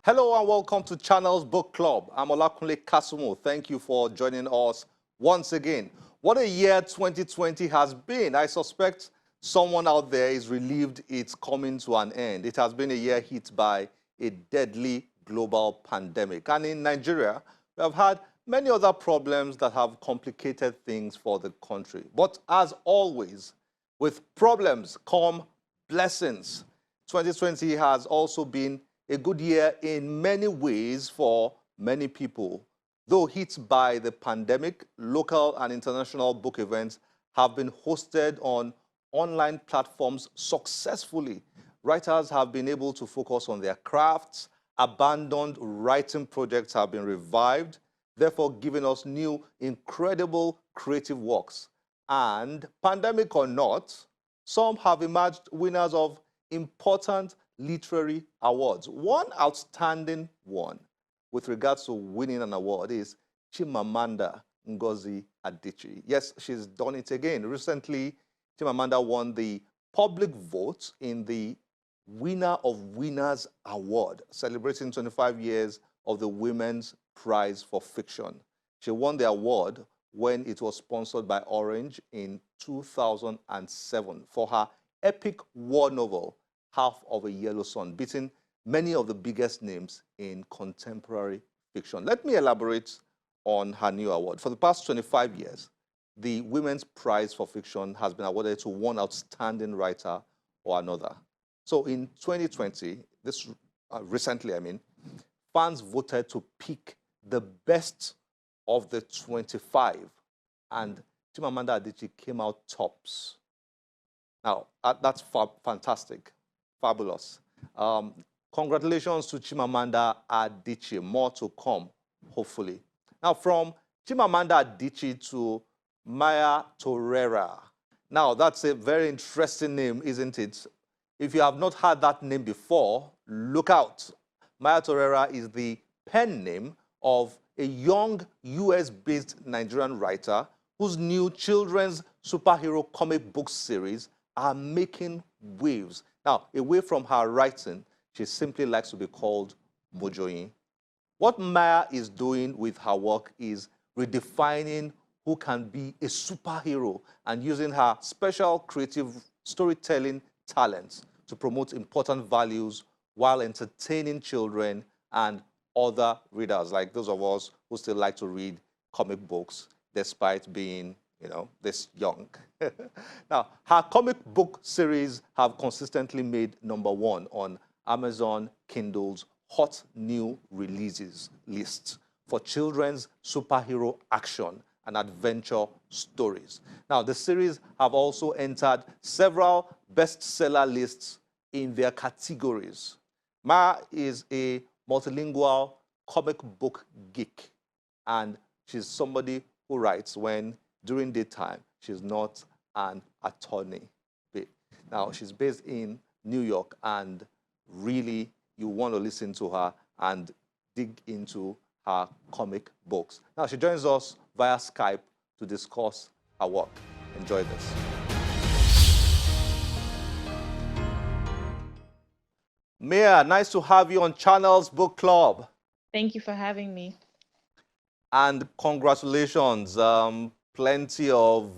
Hello and welcome to Channels Book Club. I'm Olakunle Kasumo. Thank you for joining us once again. What a year 2020 has been. I suspect someone out there is relieved it's coming to an end. It has been a year hit by a deadly global pandemic. And in Nigeria, we have had many other problems that have complicated things for the country. But as always, with problems come blessings. 2020 has also been a good year in many ways for many people. Though hit by the pandemic, local and international book events have been hosted on online platforms successfully. Writers have been able to focus on their crafts, abandoned writing projects have been revived, therefore giving us new, incredible creative works. And pandemic or not, some have emerged winners of important literary awards. One outstanding one with regards to winning an award is Chimamanda Ngozi Adichie. Yes, she's done it again. Recently, Chimamanda won the public vote in the Winner of Winners Award, celebrating 25 years of the Women's Prize for Fiction. She won the award when it was sponsored by Orange in 2007 for her epic war novel, Half of a Yellow Sun, beating many of the biggest names in contemporary fiction. Let me elaborate on her new award. For the past 25 years, the Women's Prize for Fiction has been awarded to one outstanding writer or another. So in 2020, recently, fans voted to pick the best of the 25, and Chimamanda Adichie came out tops. Now, that's fantastic. Fabulous. Congratulations to Chimamanda Adichie. More to come, hopefully. Now, from Chimamanda Adichie to Maya Torreira. Now, that's a very interesting name, isn't it? If you have not heard that name before, look out. Maya Torreira is the pen name of a young US-based Nigerian writer whose new children's superhero comic book series are making waves. Now, away from her writing, she simply likes to be called Mojoyin. What Maya is doing with her work is redefining who can be a superhero and using her special creative storytelling talents to promote important values while entertaining children and other readers, like those of us who still like to read comic books despite being this young. Now, her comic book series have consistently made #1 on Amazon Kindle's hot new releases list for children's superhero action and adventure stories. Now, the series have also entered several bestseller lists in their categories. Maya is a multilingual comic book geek, and she's somebody who writes when during daytime she's not an attorney. Now, she's based in New York, and really you want to listen to her and dig into her comic books. Now, she joins us via Skype to discuss her work. Enjoy this. Maya, nice to have you on Channels Book Club. Thank you for having me. And congratulations. Plenty of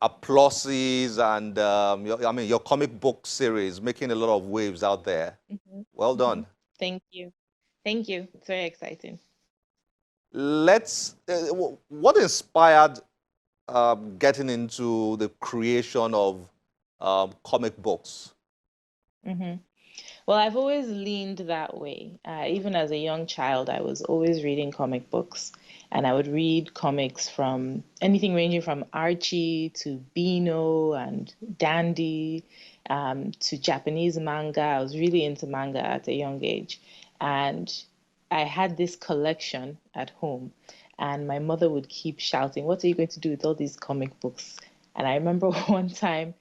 applauses and your comic book series making a lot of waves out there. Well done. Thank you. Thank you. It's very exciting. What inspired getting into the creation of comic books? Well, I've always leaned that way. Even as a young child, I was always reading comic books. And I would read comics from anything ranging from Archie to Beano and Dandy to Japanese manga. I was really into manga at a young age. And I had this collection at home. And my mother would keep shouting, "What are you going to do with all these comic books?" And I remember one time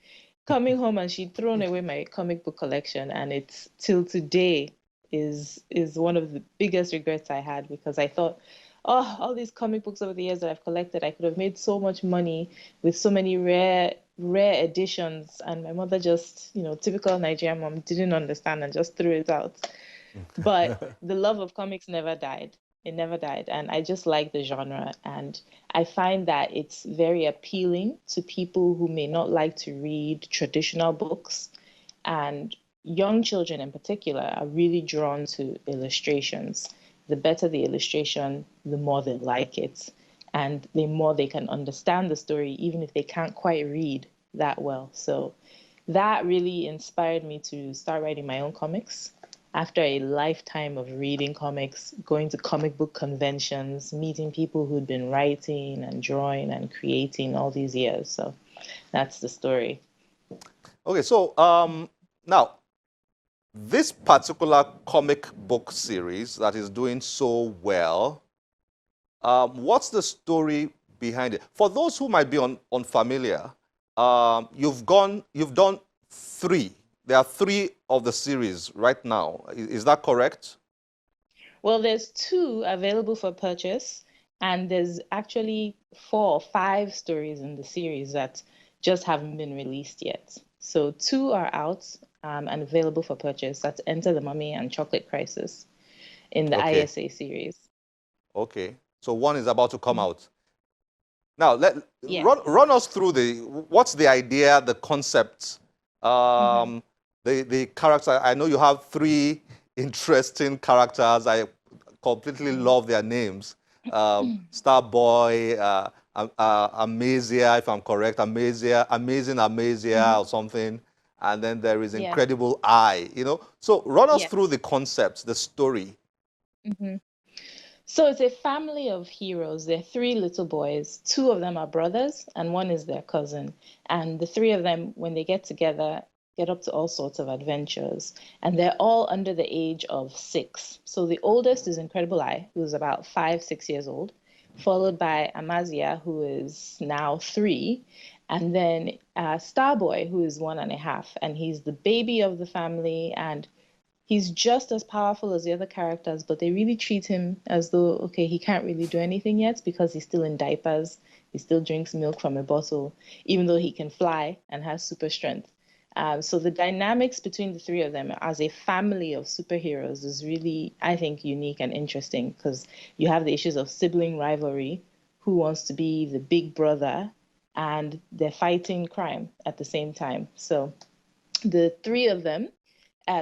coming home and she'd thrown away my comic book collection. And it's till today is one of the biggest regrets I had, because I thought, oh, all these comic books over the years that I've collected, I could have made so much money with so many rare editions. And my mother just, typical Nigerian mom, didn't understand and just threw it out. But the love of comics never died. It never died. And I just like the genre. And I find that it's very appealing to people who may not like to read traditional books. And young children in particular are really drawn to illustrations. The better the illustration, the more they like it. And the more they can understand the story, even if they can't quite read that well. So that really inspired me to start writing my own comics. After a lifetime of reading comics, going to comic book conventions, meeting people who'd been writing and drawing and creating all these years. So that's the story. Okay, so now this particular comic book series that is doing so well, what's the story behind it? For those who might be unfamiliar, you've done three. There are three of the series right now. Is that correct? Well, there's two available for purchase, and there's actually 4 or 5 stories in the series that just haven't been released yet. So two are out and available for purchase. That's Enter the Mummy and Chocolate Crisis in the Okay. ISA series. Okay. So one is about to come out. Now, Yes. run us through what's the idea, the concept, Mm-hmm. the character. I know you have three interesting characters. I completely love their names. Starboy, Amazia, if I'm correct, Amazing Amazia Mm-hmm. or something. And then there is Yeah. Incredible Eye, you know. So run us through Yes. the concepts, the story. Mm-hmm. So it's a family of heroes. They're 3 little boys. 2 of them are brothers, and one is their cousin. And the 3 of them, when they get together, get up to all sorts of adventures. And they're all under the age of 6. So the oldest is Incredible Eye, who's about 5, 6 years old, followed by Amazia, who is now 3, and then Starboy, who is 1.5. And he's the baby of the family, and he's just as powerful as the other characters, but they really treat him as though, okay, he can't really do anything yet because he's still in diapers. He still drinks milk from a bottle, even though he can fly and has super strength. So the dynamics between the 3 of them as a family of superheroes is really, I think, unique and interesting because you have the issues of sibling rivalry, who wants to be the big brother, and they're fighting crime at the same time. So the 3 of them,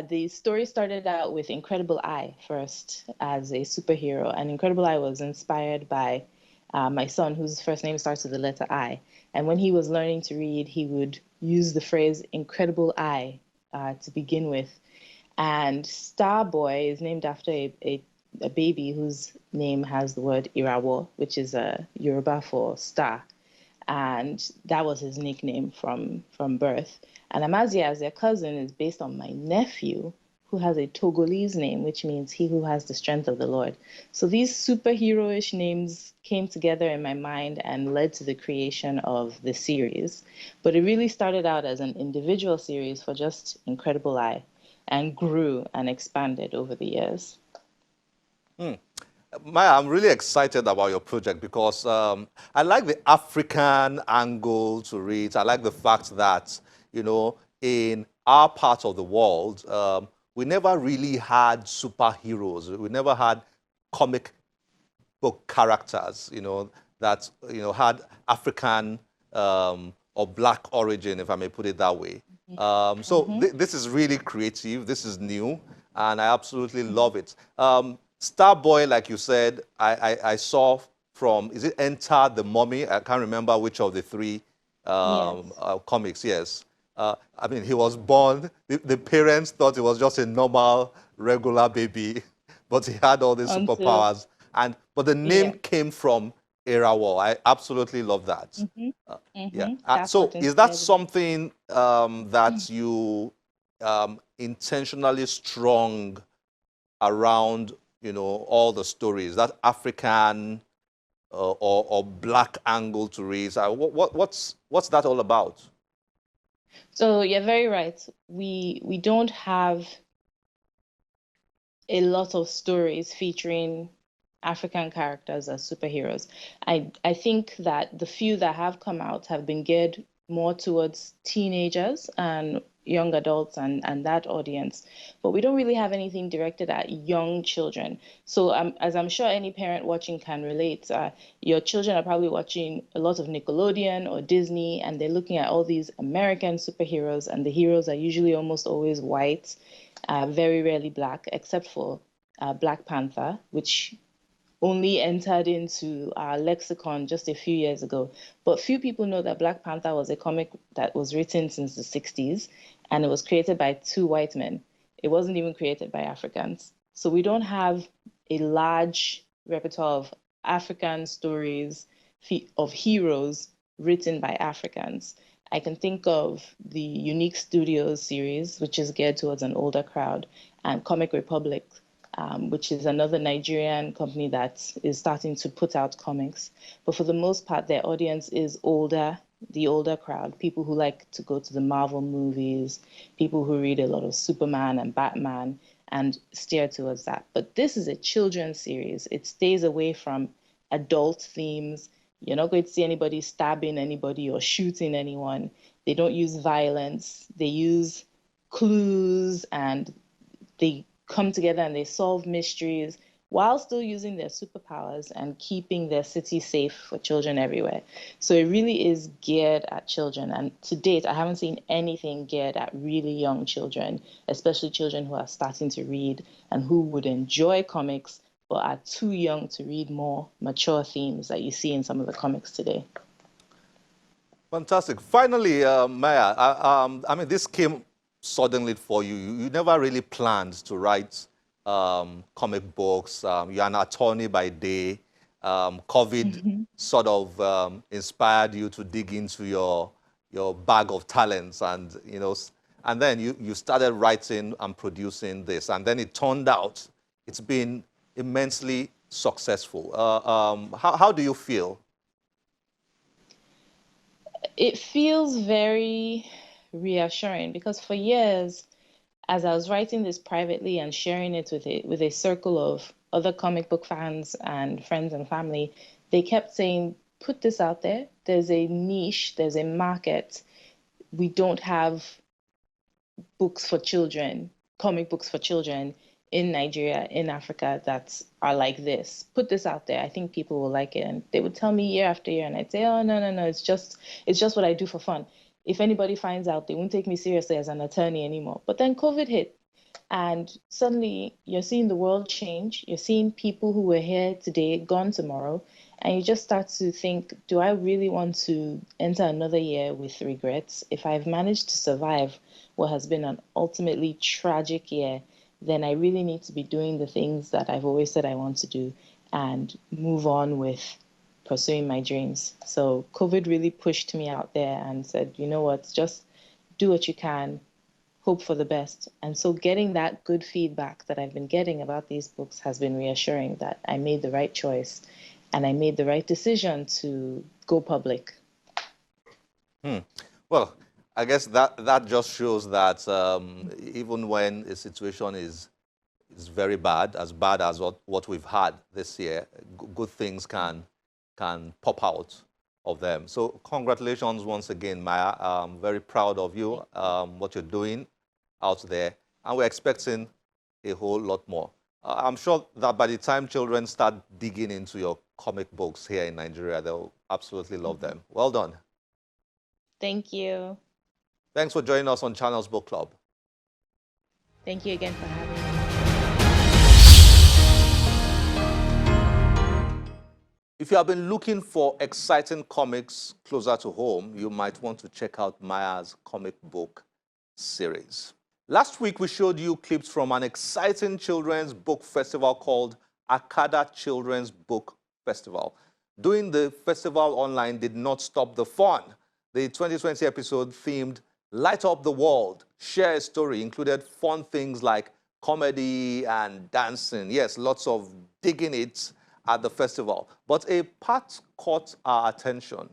the story started out with Incredible Eye first as a superhero, and Incredible Eye was inspired by my son, whose first name starts with the letter I. And when he was learning to read, he would use the phrase Incredible Eye to begin with. And Starboy is named after a baby whose name has the word Irawo, which is a Yoruba for star, and that was his nickname from birth. And Amazia, as their cousin, is based on my nephew, who has a Togolese name, which means he who has the strength of the Lord. So these superheroish names came together in my mind and led to the creation of the series. But it really started out as an individual series for just Incredible Eye and grew and expanded over the years. Maya, I'm really excited about your project because I like the African angle to it. I like the fact that, you know, in our part of the world, we never really had superheroes. We never had comic book characters, you know, that, you know, had African or black origin, if I may put it that way. So Mm-hmm. this is really creative. This is new, and I absolutely love it. Starboy, like you said, I saw from, is it Enter the Mummy? I can't remember which of the three Yes. comics, yes. I mean, he was born, the parents thought he was just a normal, regular baby, but he had all these Until, superpowers. But the name yeah. came from Era. I absolutely love that. Mm-hmm. Yeah. Mm-hmm. That's So what is that inspired the name. something that you intentionally strong around, you know, all the stories, that African or black angle to it? What's that all about? So you're very right. We don't have a lot of stories featuring African characters as superheroes. I think that the few that have come out have been geared more towards teenagers and young adults and that audience. But we don't really have anything directed at young children. So as I'm sure any parent watching can relate, your children are probably watching a lot of Nickelodeon or Disney, and they're looking at all these American superheroes, and the heroes are usually almost always white, very rarely black, except for Black Panther, which only entered into our lexicon just a few years ago. But few people know that Black Panther was a comic that was written since the 60s, and it was created by two white men. It wasn't even created by Africans. So we don't have a large repertoire of African stories of heroes written by Africans. I can think of the Unique Studios series, which is geared towards an older crowd, and Comic Republic, which is another Nigerian company that is starting to put out comics. But for the most part, their audience is older, the older crowd, people who like to go to the Marvel movies, people who read a lot of Superman and Batman and steer towards that. But this is a children's series. It stays away from adult themes. You're not going to see anybody stabbing anybody or shooting anyone. They don't use violence. They use clues, and they come together and they solve mysteries while still using their superpowers and keeping their city safe for children everywhere. So it really is geared at children. And to date, I haven't seen anything geared at really young children, especially children who are starting to read and who would enjoy comics but are too young to read more mature themes that you see in some of the comics today. Fantastic. Finally, Maya, I mean, this came suddenly for you. You never really planned to write comic books. You're an attorney by day. COVID sort of inspired you to dig into your bag of talents, and and then you started writing and producing this, and then it turned out it's been immensely successful. How do you feel? It feels very reassuring because for years, as I was writing this privately and sharing it with a circle of other comic book fans and friends and family, they kept saying, put this out there. There's a niche, there's a market. We don't have books for children, comic books for children in Nigeria, in Africa, that are like this. Put this out there. I think people will like it. And they would tell me year after year, and I'd say, oh, no, it's just what I do for fun. If anybody finds out, they won't take me seriously as an attorney anymore. But then COVID hit, and suddenly you're seeing the world change. You're seeing people who were here today, gone tomorrow. And you just start to think, do I really want to enter another year with regrets? If I've managed to survive what has been an ultimately tragic year, then I really need to be doing the things that I've always said I want to do and move on with pursuing my dreams. So COVID really pushed me out there and said, you know what, just do what you can, hope for the best. And so getting that good feedback that I've been getting about these books has been reassuring that I made the right choice and I made the right decision to go public. Well, I guess that just shows that even when a situation is very bad, as what we've had this year, good things can pop out of them. So congratulations once again, Maya. I'm very proud of you, what you're doing out there, and we're expecting a whole lot more. I'm sure that by the time children start digging into your comic books here in Nigeria, they'll absolutely love them. Well done. Thank you. Thanks for joining us on Channels Book Club. Thank you again for having me. If you have been looking for exciting comics closer to home, you might want to check out Maya's comic book series. Last week, we showed you clips from an exciting children's book festival called Akada Children's Book Festival. Doing the festival online did not stop the fun. The 2020 episode themed Light Up the World, Share a Story included fun things like comedy and dancing. Yes, lots of digging it at the festival. But a part caught our attention.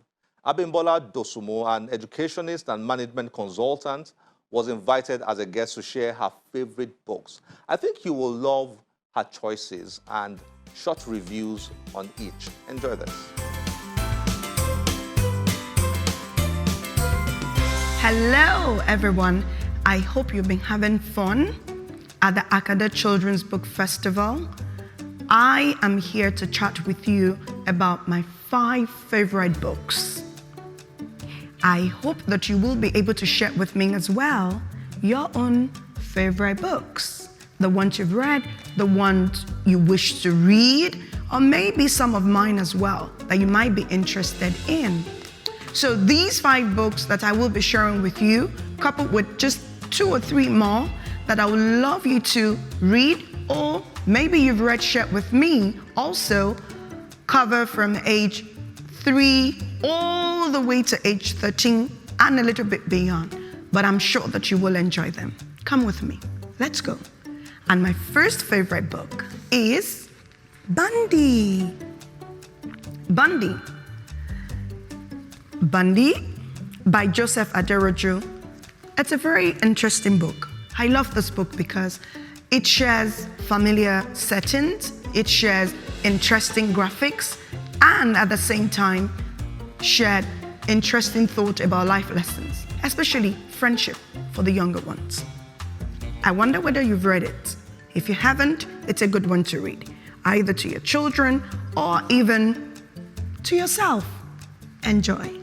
Abimbola Dosumo, an educationist and management consultant, was invited as a guest to share her favorite books. I think you will love her choices and short reviews on each. Enjoy this. Hello, everyone. I hope you've been having fun at the Akada Children's Book Festival. I am here to chat with you about my 5 favorite books. I hope that you will be able to share with me as well your own favorite books. The ones you've read, the ones you wish to read, or maybe some of mine as well that you might be interested in. So these 5 books that I will be sharing with you, coupled with just 2 or 3 more that I would love you to read, or maybe you've read Share with me, also cover from age 3 all the way to age 13 and a little bit beyond. But I'm sure that you will enjoy them. Come with me. Let's go. And my first favorite book is Bundy. Bundy by Joseph Adichie. It's a very interesting book. I love this book because it shares familiar settings, it shares interesting graphics, and at the same time, shared interesting thought about life lessons, especially friendship for the younger ones. I wonder whether you've read it. If you haven't, it's a good one to read, either to your children or even to yourself. Enjoy.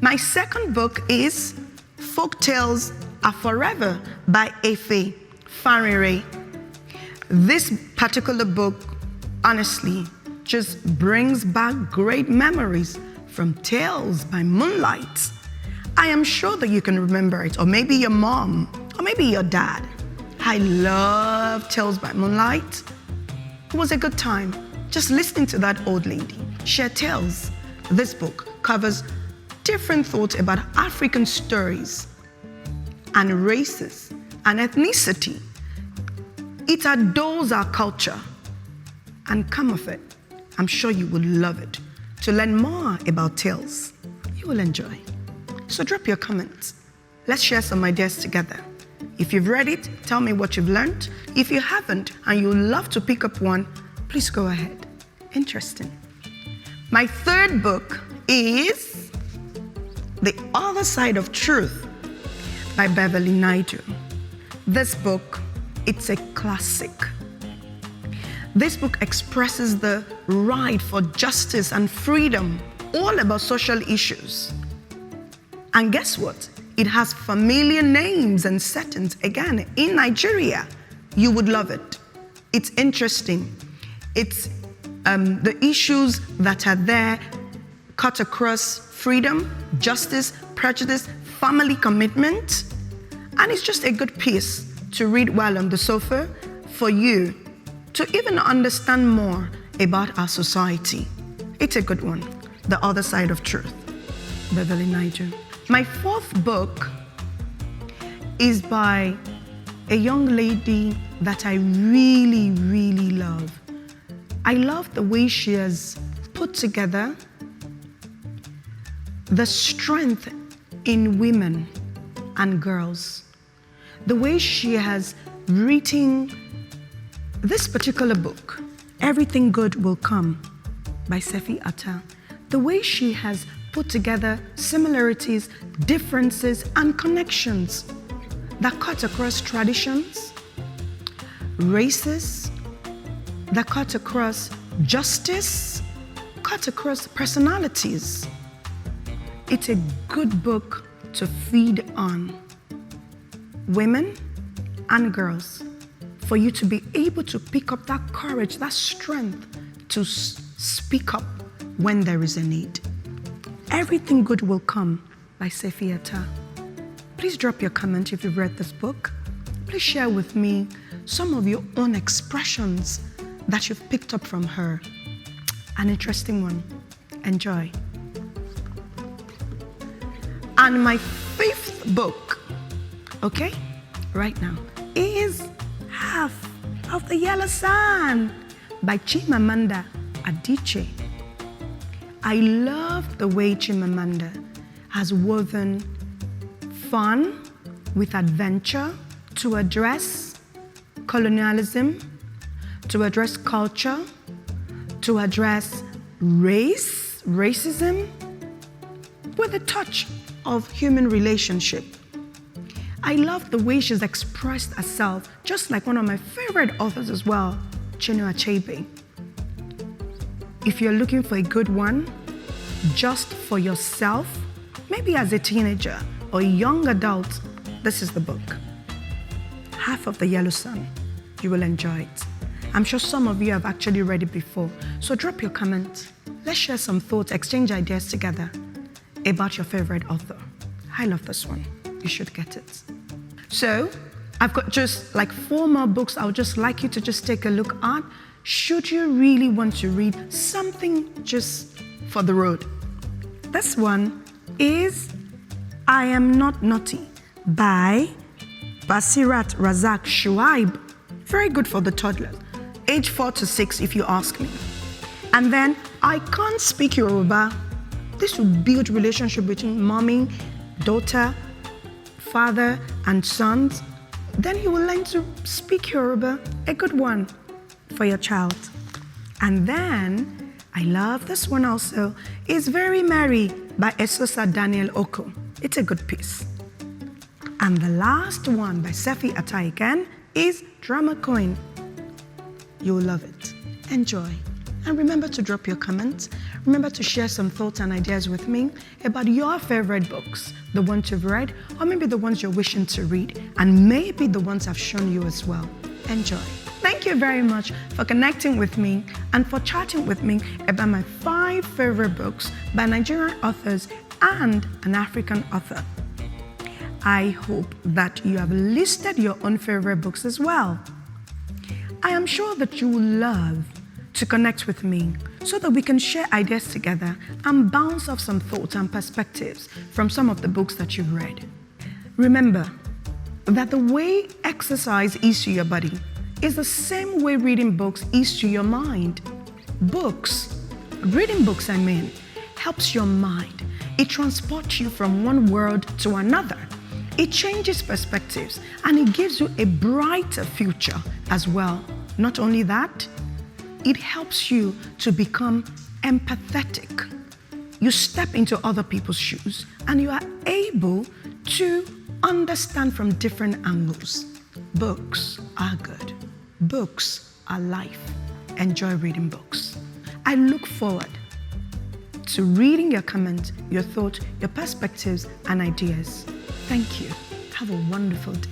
My second book is Folk Tales Are Forever by Efe Farire. This particular book, honestly, just brings back great memories from Tales by Moonlight. I am sure that you can remember it, or maybe your mom, or maybe your dad. I love Tales by Moonlight. It was a good time just listening to that old lady share tales. This book covers different thoughts about African stories and races and ethnicity. It adores our culture, and come of it, I'm sure you will love it. To learn more about tales, you will enjoy. So drop your comments. Let's share some ideas together. If you've read it, tell me what you've learned. If you haven't and you'd love to pick up one, please go ahead. Interesting. My third book is The Other Side of Truth by Beverly Naidoo. This book, it's a classic. This book expresses the right for justice and freedom, all about social issues. And guess what? It has familiar names and settings, again, in Nigeria. You would love it. It's interesting. It's the issues that are there cut across freedom, justice, prejudice, family commitment. And it's just a good piece to read while on the sofa for you to even understand more about our society. It's a good one. The Other Side of Truth, Beverly Naidoo. My fourth book is by a young lady that I really, really love. I love the way she has put together the strength in women and girls. The way she has written this particular book, Everything Good Will Come by Sefi Atta. The way she has put together similarities, differences, and connections that cut across traditions, races, that cut across justice, cut across personalities. It's a good book to feed on women and girls, for you to be able to pick up that courage, that strength to speak up when there is a need. Everything Good Will Come by Sefi Atta. Please drop your comment if you've read this book. Please share with me some of your own expressions that you've picked up from her. An interesting one. Enjoy. And my fifth book, okay, right now, is Half of the Yellow Sun by Chimamanda Adichie. I love the way Chimamanda has woven fun with adventure to address colonialism, to address culture, to address racism, with a touch of human relationship. I love the way she's expressed herself, just like one of my favorite authors as well, Chinua Achebe. If you're looking for a good one, just for yourself, maybe as a teenager or a young adult, this is the book. Half of the Yellow Sun. You will enjoy it. I'm sure some of you have actually read it before, so drop your comment. Let's share some thoughts, exchange ideas together about your favorite author. I love this one. You should get it. So, I've got just like 4 more books I would just like you to just take a look at. Should you really want to read something just for the road? This one is I Am Not Naughty by Basirat Razak Shuaib. Very good for the toddlers, age 4 to 6 if you ask me. And then I Can't Speak Yoruba. This will build relationship between mommy, daughter, father, and sons. Then you will learn to speak Yoruba, a good one for your child. And then, I love this one also, is Very Merry by Esosa Daniel Oko. It's a good piece. And the last one by Sefi Ataiken is Drama Coin. You'll love it. Enjoy. And remember to drop your comments. Remember to share some thoughts and ideas with me about your favorite books, the ones you've read, or maybe the ones you're wishing to read, and maybe the ones I've shown you as well. Enjoy. Thank you very much for connecting with me and for chatting with me about my 5 favorite books by Nigerian authors and an African author. I hope that you have listed your own favorite books as well. I am sure that you will love to connect with me so that we can share ideas together and bounce off some thoughts and perspectives from some of the books that you've read. Remember that the way exercise is to your body is the same way reading books is to your mind. Reading books, helps your mind. It transports you from one world to another. It changes perspectives and it gives you a brighter future as well. Not only that, it helps you to become empathetic. You step into other people's shoes and you are able to understand from different angles. Books are good. Books are life. Enjoy reading books. I look forward to reading your comments, your thoughts, your perspectives, and ideas. Thank you. Have a wonderful day.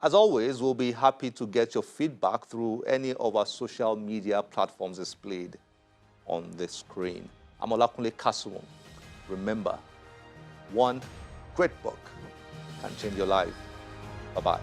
As always, we'll be happy to get your feedback through any of our social media platforms displayed on the screen. I'm Olakunle Kasumo. Remember, one great book can change your life. Bye-bye.